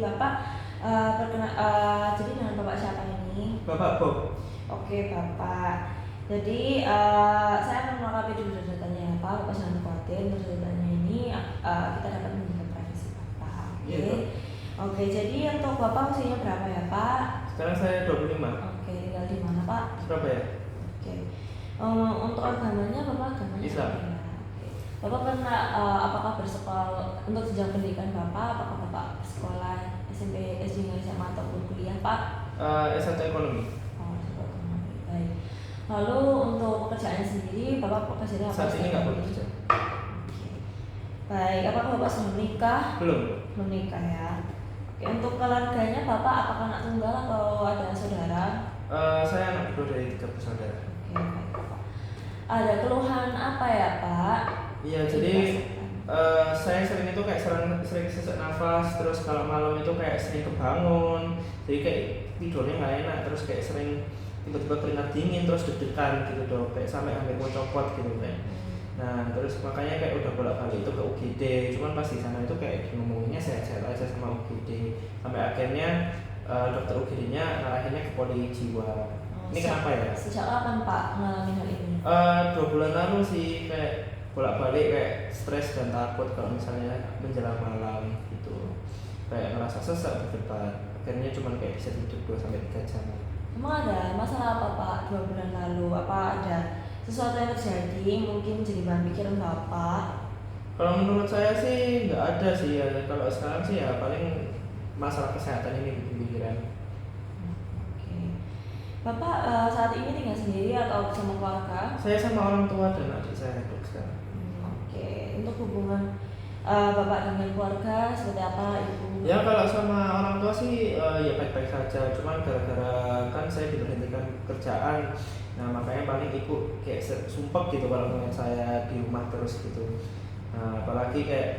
Bapak jadi dengan Bapak siapa ini? Bapak Bob. Oke Bapak. Jadi saya akan melengkapi dulu datanya ya Pak. Bapak jangan khawatir, datanya ini kita dapat menjaga privasi Bapak. Oke. Iya, Oke, jadi untuk Bapak usianya berapa ya Pak? Sekarang saya 25. Oke, tinggal di mana Pak? Surabaya. Oke. Untuk agamanya Bapak agamanya Islam. apa ya? Oke. Bapak pernah apakah bersekolah untuk jenjang pendidikan Bapak? Apakah Bapak sekolah SMP, SD, SMA ataupun kuliah Pak? S1 ekonomi. Oh, ekonomi. Baik. Lalu untuk pekerjaannya sendiri Bapak pekerjaannya apa? Saat ini nggak bekerja. Oke. Baik, apakah Bapak sudah menikah? Belum. Belum nikah ya. Oke, untuk keluarganya Bapak apakah anak tunggal atau ada saudara? Saya anak kedua dari 3 bersaudara. Oke, baik Pak. Ada keluhan apa ya Pak? Iya, jadi saya sering itu kayak sering sesak nafas, terus kalau malam itu kayak sering kebangun, jadi kayak tidurnya nggak enak, terus kayak sering tiba-tiba keringat dingin, terus deg-degan gitu dok, kayak sampai hampir mau copot gitu kayak. Nah terus makanya kayak udah bolak-balik itu ke UGD, cuman pas di sana itu kayak ngomonginnya sehat-sehat aja sama UGD, sampai akhirnya dokter UGD-nya ngarahinnya ke poli jiwa. Ini kenapa ya? Sejak kapan Pak mengalami hal ini? 2 bulan lalu sih, kayak bolak-balik kayak stres dan takut kalau misalnya menjelang malam gitu, kayak ngerasa sesak berdebar, akhirnya cuma kayak bisa tidur 2-3 jam. Emang ada masalah apa Pak 2 bulan lalu? Apa ada sesuatu yang terjadi mungkin jadi bahan pikiran Bapak? Kalau menurut saya sih nggak ada sih ya, kalau sekarang sih ya paling masalah kesehatan ini bikin pikiran. Oke. Bapak saat ini tinggal sendiri atau bersama keluarga? Saya sama orang tua dan adik saya dok sekarang. Oke. Untuk hubungan Bapak dengan keluarga seperti apa Ibu? Ya kalau sama orang tua sih ya baik-baik saja, cuman gara-gara kan saya diberhentikan pekerjaan, nah makanya paling ibu kayak sumpah gitu kalau ngeliat saya di rumah terus gitu. Nah apalagi kayak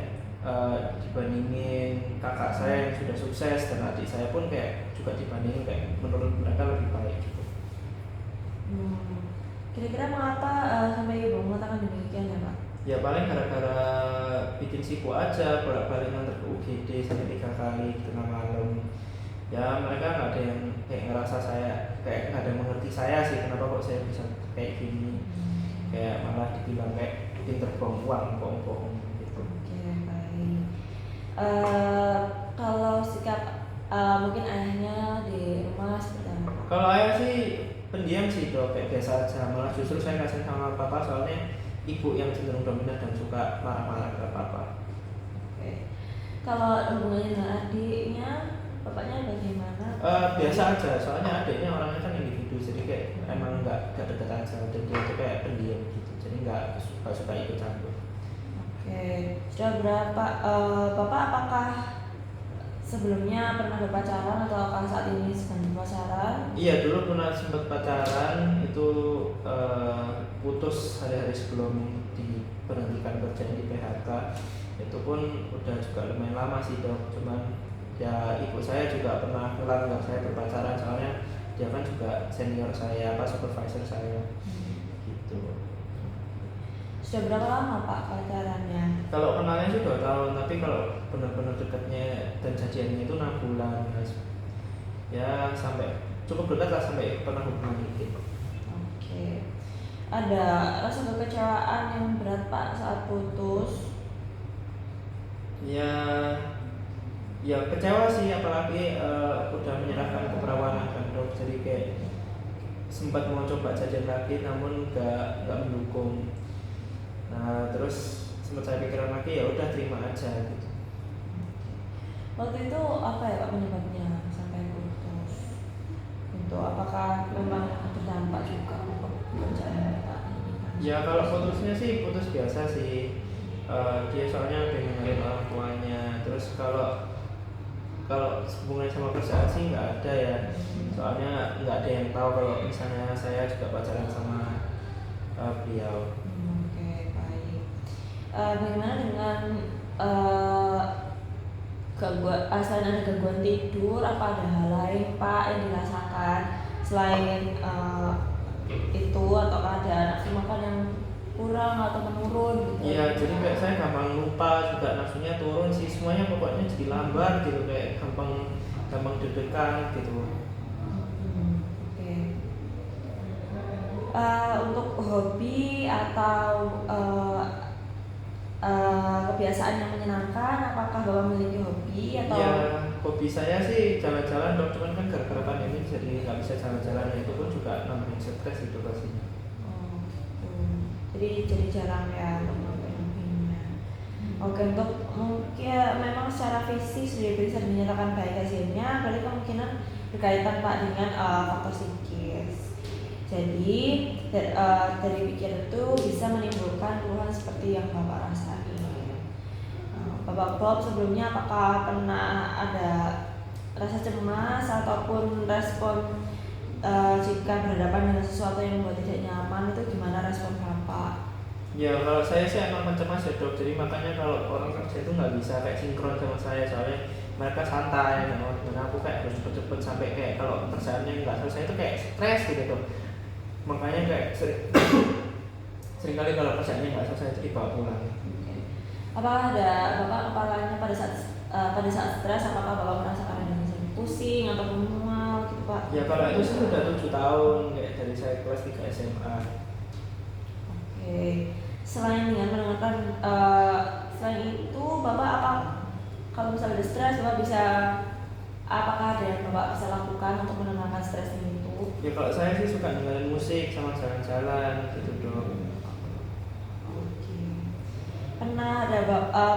dibandingin kakak saya yang sudah sukses dan adik saya pun kayak juga dibandingin kayak menurut mereka lebih baik gitu. Kira-kira mengapa sampai Ibu mengatakan demikian ya Pak? Ya paling gara-gara bikin sibuk aja, bolak-balik nganter ke UGD sampai 3 kali di tengah malam. Ya mereka nggak ada yang kayak ngerasa saya, kayak nggak ada yang mengerti saya sih kenapa kok saya bisa kayak gini. Kayak malah dibilang kayak pinter buang uang, bohong-bohong gitu. Oke, baik. Kalau sikap mungkin ayahnya di rumah seperti apa Pak? Kalau ayah sih pendiam sih dok, kayak biasa aja. Malah justru saya kasih sama papa soalnya ibu yang cenderung dominan dan suka marah-marah ke papa. Oke. Kalau hubungannya dengan adiknya, bapaknya bagaimana? Biasa aja, soalnya adiknya orangnya kan individu, jadi kayak emang nggak deket aja, dan dia tuh kayak pendiam gitu, jadi nggak suka ikut campur. Oke, sudah berapa? Bapak apakah sebelumnya pernah berpacaran atau akan saat ini sedang berpacaran? Iya dulu pernah sempat pacaran itu putus hari-hari sebelum diberhentikan kerjanya di PHK. Itu pun udah juga lumayan lama sih dok, cuman ya ibu saya juga pernah ngelarang saya berpacaran soalnya dia kan juga senior saya, supervisor saya gitu. Sudah berapa lama Pak pacarannya? Kalau kenalnya sih 2 tahun, tapi kalau benar-benar dekatnya dan jadiannya itu 6 bulan mas. Ya sampai cukup dekat lah, sampai pernah hubungan dikit. Oke. Ada rasa kekecewaan yang berat Pak saat putus? Ya kecewa sih, apalagi udah menyerahkan keperawanan kan dok, jadi kayak sempat mau coba jadian lagi namun nggak mendukung. Nah terus sempat saya pikiran lagi, ya udah terima aja gitu. Waktu itu apa ya Pak penyebabnya sampai putus? Untuk apakah memang berdampak juga untuk pekerjaan Pak? Ya kalau putusnya sih putus biasa sih. Dia soalnya pengen nyariin orang tuanya, terus kalau hubungannya sama kerjaan sih nggak ada ya, soalnya nggak ada yang tahu kalau misalnya saya juga pacaran sama beliau. Oke, baik. Bagaimana dengan selain ada gangguan tidur, apa ada hal lain Pak yang dirasakan selain itu, atau ada nafsu makan yang kurang atau menurun gitu. Iya, jadi kayak saya gampang lupa juga, nafsunya turun sih, semuanya pokoknya jadi lambat gitu, kayak gampang gampang deg-degan gitu. Oke. Untuk hobi atau kebiasaan yang menyenangkan, apakah Bapak memiliki hobi atau? Ya, hobi saya sih jalan-jalan dok, cuman kan gara-gara pandemi jadi nggak bisa jalan-jalan, itu pun juga nambahin stres itu pastinya. Oh, jadi jarang ya untuk melakukan hobinya. Oke, untuk mungkin memang secara fisik sudah bisa dinyatakan baik hasilnya, berarti kemungkinan berkaitan Pak dengan faktor psikis. Jadi dari pikiran itu bisa menimbulkan keluhan seperti yang Bapak rasain. Bapak Bob sebelumnya apakah pernah ada rasa cemas ataupun respon jika berhadapan dengan sesuatu yang membuat tidak nyaman, itu gimana respon Bapak? Ya kalau saya sih emang pencemas ya dok, jadi makanya kalau orang kerja itu nggak bisa kayak sinkron sama saya, soalnya mereka santai, dan aku kayak harus cepet-cepet sampai kayak kalau kerjaannya nggak selesai itu kayak stres gitu dok. Makanya kayak sering kali kalau kerjaannya nggak selesai itu dibawa pulang. Apakah ada Bapak kepalanya pada saat stres, apakah Bapak merasakan adanya pusing atau mual gitu Pak? Ya kalau itu sih sudah 7 tahun, kayak dari saya kelas 3 SMA. Oke. Selain dengan mendengarkan, selain itu Bapak apa kalau misalnya ada stres, Bapak bisa, apakah ada yang Bapak bisa lakukan untuk menenangkan stresnya itu? Ya kalau saya sih suka dengerin musik sama jalan-jalan gitu dong. Oke. Pernah ada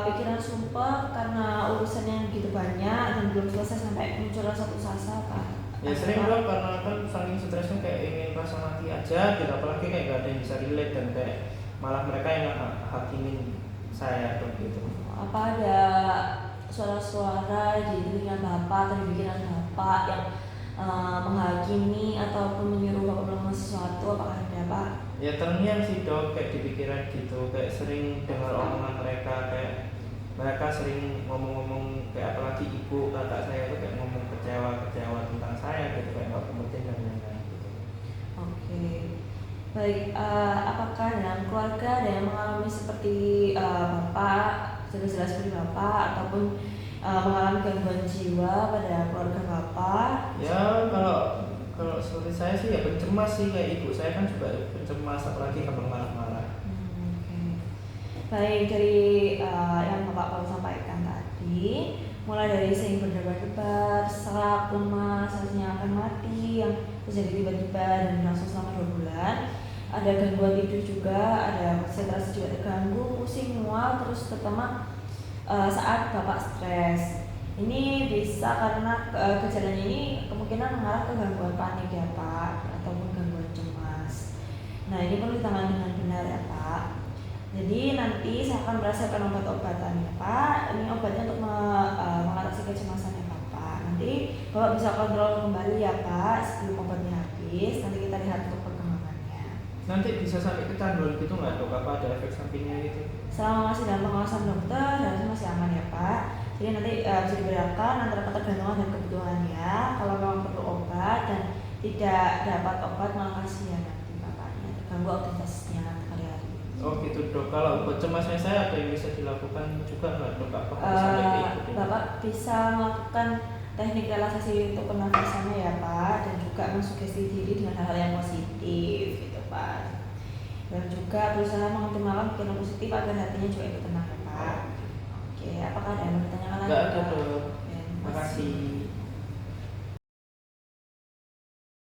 pikiran sumpah karena urusan yang begitu banyak dan belum selesai sampai muncul rasa putus asa Pak? Ya sering dong, karena kan saking stresnya kayak ingin rasa mati aja gitu, apalagi kayak gak ada yang bisa relate dan kayak malah mereka yang hakimin saya dong gitu. Apa ada suara-suara di telinga Bapak atau di pikiran Bapak yang menghakimi ataupun menyuruh Bapak melakukan sesuatu, apakah ada Pak? Ya terngiang sih dok, kayak di pikiran gitu, kayak sering dengar omongan mereka, kayak mereka sering ngomong-ngomong kayak apalagi ibu kakak saya itu kayak ngomong kecewa tentang saya gitu, kayak nggak penting dan lain-lain gitu. Oke. Baik, apakah dalam keluarga ada yang mengalami seperti Bapak, jelas-jelas seperti Bapak, ataupun mengalami gangguan jiwa pada keluarga Bapak? Ya kalau seperti saya sih ya pencemas sih, kayak ibu saya kan juga pencemas, apalagi gampang marah-marah. Oke. Baik, dari yang Bapak baru sampaikan tadi, mulai dari sering berdebar-debar, serak, lemas, rasanya akan mati, yang terjadi tiba-tiba dan langsung selama 2 bulan. Ada gangguan tidur juga, ada konsentrasi juga terganggu, pusing, mual, terus terutama saat Bapak stres. Ini bisa karena gejalanya ini kemungkinan mengarah ke gangguan panik ya Pak, ataupun gangguan cemas. Nah ini perlu ditangani dengan benar ya Pak. Jadi nanti saya akan merasakan obat-obatannya Pak. Ini obatnya untuk mengatasi kecemasan ya Bapak. Nanti Bapak bisa kontrol kembali ya Pak sebelum obatnya habis. Nanti kita lihat untuk perkembangannya. Nanti bisa sampai kecanduan gitu nggak dok? Apa ada efek sampingnya gitu? Selama masih dalam pengawasan dokter, harusnya masih aman ya Pak. Jadi nanti bisa dibedakan antara ketergantungan dan kebutuhannya. Kalau memang perlu obat dan tidak dapat obat, malah kasihan nanti Bapaknya terganggu aktivitasnya hari-hari. Oh gitu dok. Kalau buat cemasnya saya ada yang bisa dilakukan juga nggak dok? Apa sampai ke ikutin? Bapak bisa melakukan teknik relaksasi untuk pernafasannya ya Pak, dan juga mensugesti diri dengan hal-hal yang positif gitu Pak. Dan juga berusaha mengoptimalkan pikiran positif agar hatinya juga ikut tenang ya Pak. Oke, apakah ada yang mau ditanyakan lagi? Nggak ada dok.